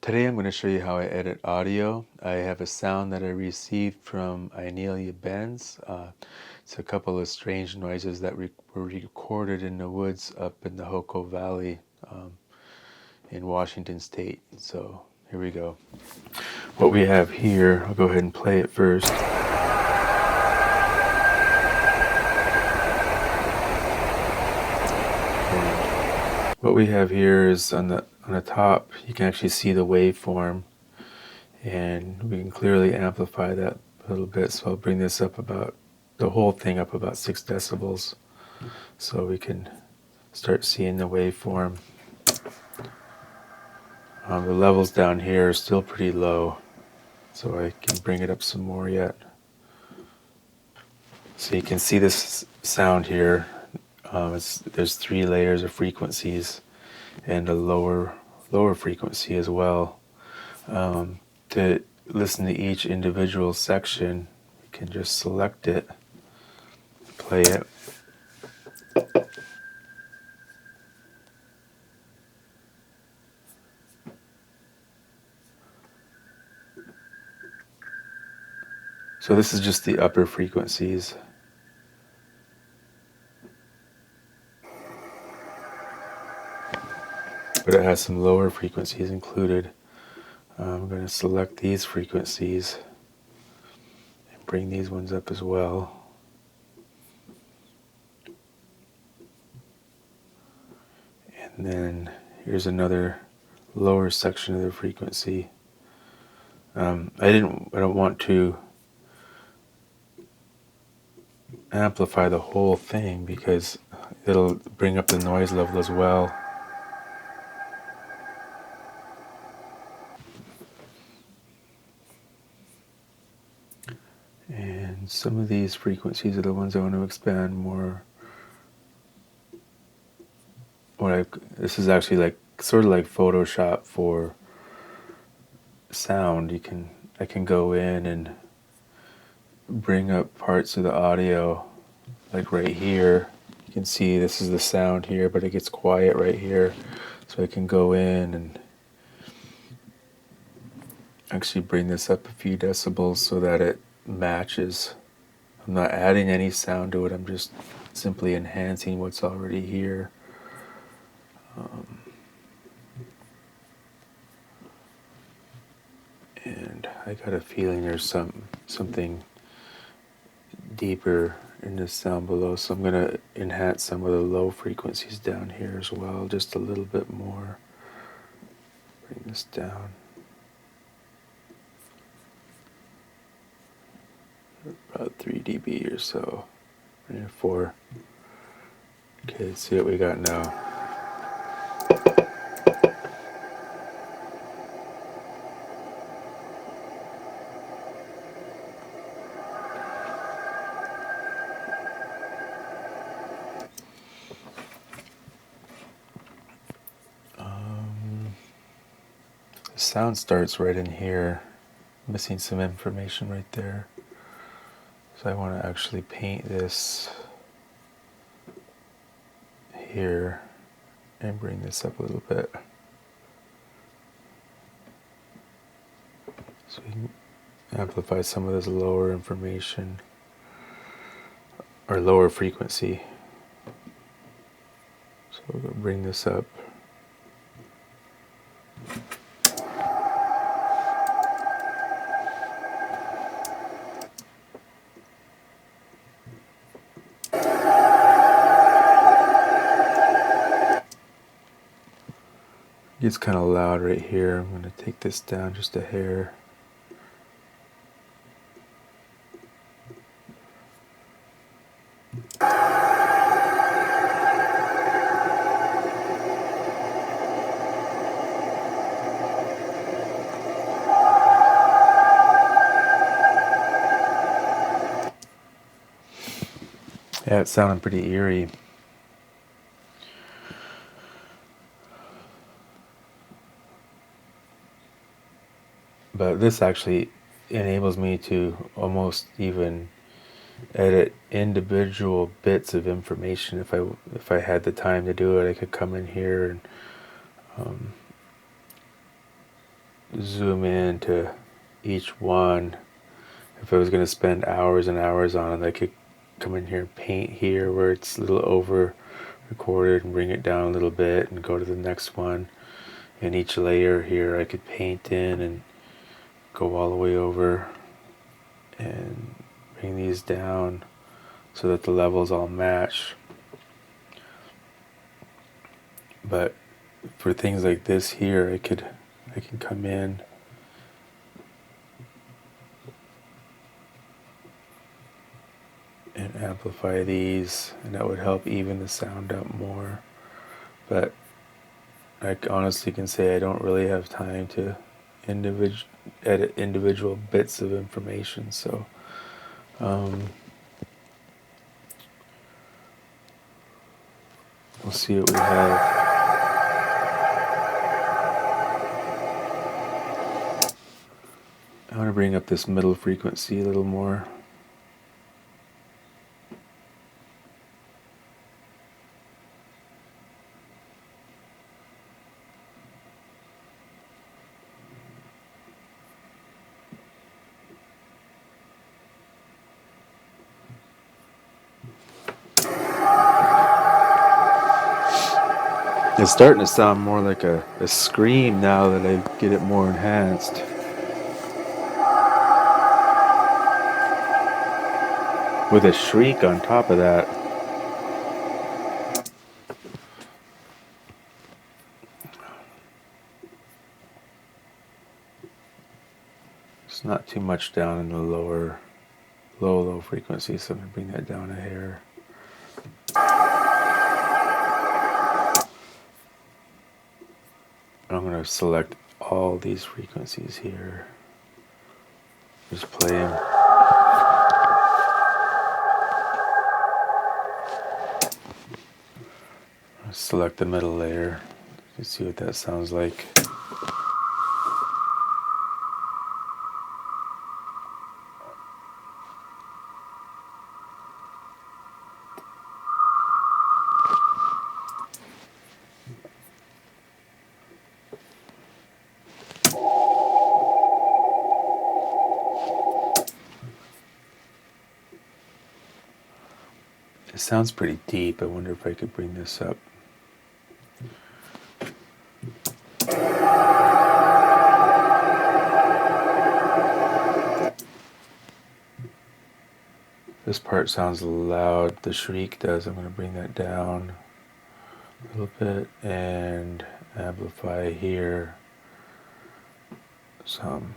Today I'm going to show you how I edit audio. I have a sound that I received from Inelia Benz. It's a couple of strange noises that were recorded in the woods up in the Hoko Valley in Washington State. So here we go. What we have here, I'll go ahead and play it first. What we have here is on the top, you can actually see the waveform, and we can clearly amplify that a little bit. So I'll bring this up about the whole thing up about 6 decibels, so we can start seeing the waveform. The levels down here are still pretty low, so I can bring it up some more yet. So you can see this sound here. There's 3 layers of frequencies and a lower frequency as well. To listen to each individual section, you can just select it, play it. So this is just the upper frequencies. But it has some lower frequencies included. I'm going to select these frequencies and bring these ones up as well. And then here's another lower section of the frequency. I don't want to amplify the whole thing because it'll bring up the noise level as well. And some of these frequencies are the ones I want to expand more. This is actually like sort of like Photoshop for sound. I can go in and bring up parts of the audio, like right here. You can see this is the sound here, but it gets quiet right here. So I can go in and actually bring this up a few decibels so that it matches. I'm not adding any sound to it, I'm just simply enhancing what's already here. And I got a feeling there's something deeper in this sound below, so I'm going to enhance some of the low frequencies down here as well, just a little bit more. Bring this down. About 3 dB or so. And 4. Okay, let's see what we got now. The sound starts right in here. Missing some information right there. So I want to actually paint this here and bring this up a little bit. So we can amplify some of this lower information or lower frequency. So we're going to bring this up. It's kind of loud right here. I'm going to take this down just a hair. Yeah, it's sounding pretty eerie. But this actually enables me to almost even edit individual bits of information. If I had the time to do it, I could come in here and zoom in to each one. If I was going to spend hours and hours on it, I could come in here and paint here where it's a little over recorded and bring it down a little bit and go to the next one. And each layer here I could paint in and go all the way over and bring these down so that the levels all match. But for things like this here, I can come in and amplify these, and that would help even the sound up more. But I honestly can say I don't really have time to edit individual bits of information, so we'll see what we have. I want to bring up this middle frequency a little more. It's starting to sound more like a scream now that I get it more enhanced. With a shriek on top of that. It's not too much down in the low frequency, so I'm going to bring that down a hair. I'm going to select all these frequencies here. Just play them. Select the middle layer. You can see what that sounds like. It sounds pretty deep. I wonder if I could bring this up. This part sounds loud, the shriek does. I'm going to bring that down a little bit and amplify here some.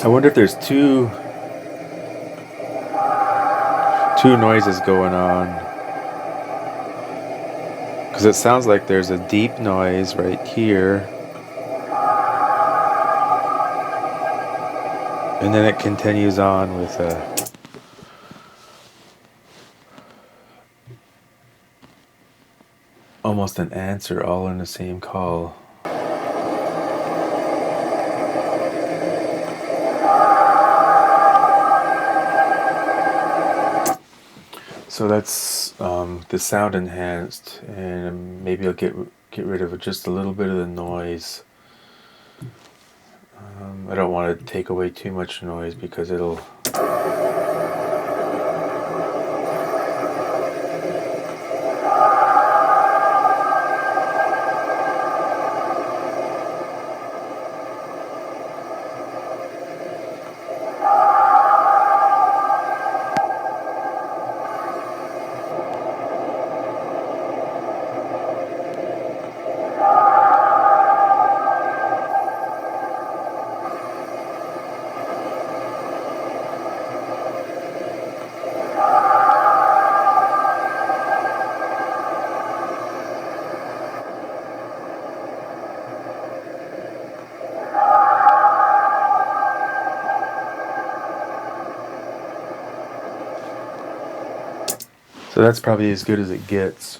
I wonder if there's two noises going on, because it sounds like there's a deep noise right here, and then it continues on with almost an answer all in the same call. So that's the sound enhanced, and maybe I'll get rid of just a little bit of the noise. I don't want to take away too much noise because it'll So that's probably as good as it gets.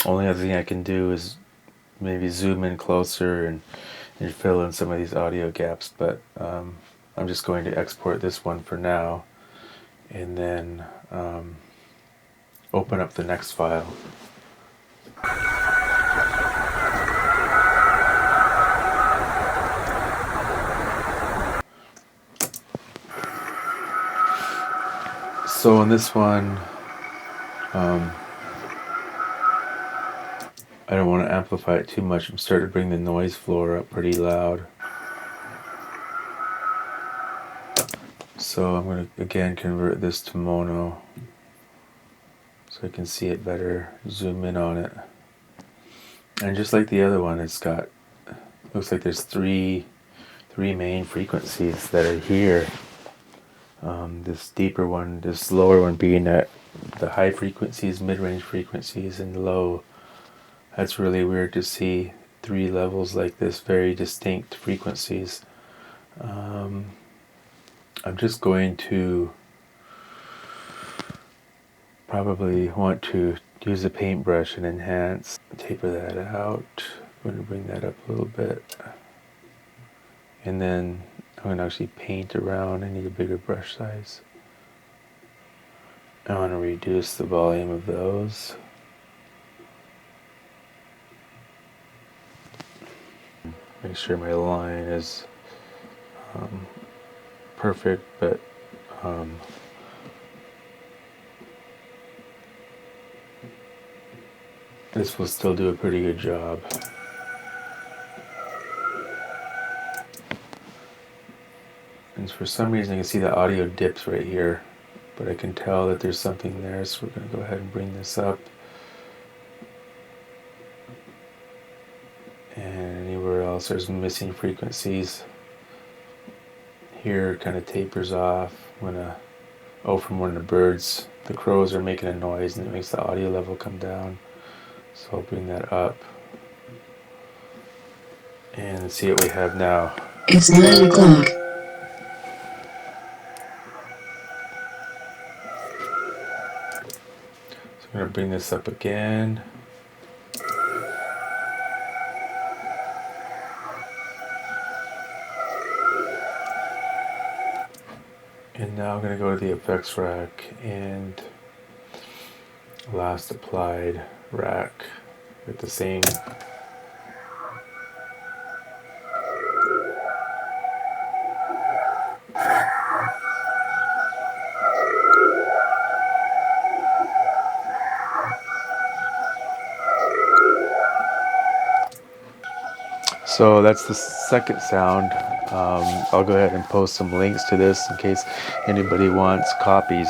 Only other thing I can do is maybe zoom in closer and fill in some of these audio gaps, but I'm just going to export this one for now and then open up the next file. So in this one, I don't want to amplify it too much. I'm starting to bring the noise floor up pretty loud. So I'm going to again convert this to mono so I can see it better, zoom in on it. And just like the other one, it's got, looks like there's three main frequencies that are here. This deeper one, this lower one being at the high frequencies, mid-range frequencies, and low. That's really weird to see 3 levels like this, very distinct frequencies. I'm just going to probably want to use a paintbrush and enhance, taper that out. I'm going to bring that up a little bit. And then I'm going to actually paint around. I need a bigger brush size. I want to reduce the volume of those. Make sure my line is perfect, but this will still do a pretty good job. And for some reason I can see the audio dips right here, but I can tell that there's something there, so we're going to go ahead and bring this up. And anywhere else there's missing frequencies. Here it kind of tapers off when from one of the birds. The crows are making a noise and it makes the audio level come down. So I'll bring that up. And let's see what we have now. It's 9 o'clock. So I'm going to bring this up again. And now I'm going to go to the effects rack and last applied rack with the same So that's the second sound. I'll go ahead and post some links to this in case anybody wants copies.